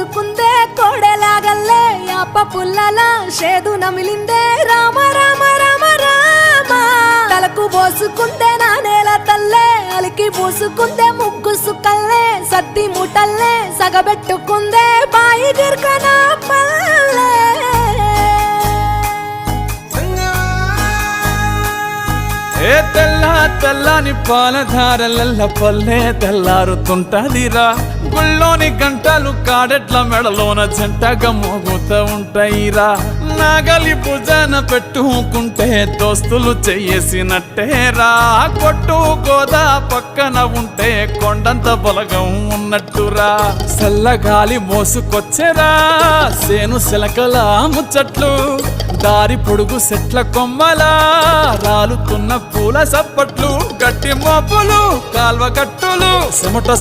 పోసుకుందే కోడెలాగల్లే యాప పుల్లలా షేదు నమిలిందే రామ రామ రామ రామ తలకు పోసుకుందే నా నేల తల్లే అలికి పూసుకుందే ముగ్గు సుక్కల్లే సత్తి ముటల్లే సగబెట్టుకుందే బాయి గిర్కన పల్లె ఏ తెల్ల తెల్లని పాలధారలల్ల పల్లె తెల్లారుతుంటదిరా గుళ్ళోని గంటలు కాడెట్ల మెడలోన జంటగా మోగుతూ ఉంటాయిరా నాగలి భుజాన పెట్టుకుంటే దోస్తులు చెయ్యేసినట్టేరా కొట్టు గోదా పక్కన ఉంటే కొండంత బలగం ఉన్నట్టురా చల్లగాలి మోసుకొచ్చెరా సేను శిలకల ముచ్చట్లు దారి పొడుగు సెట్ల కొమ్మలా రాలుతున్న పూల సప్పట్లు గట్టి మోపులు కాల్వ కట్టులు చెమట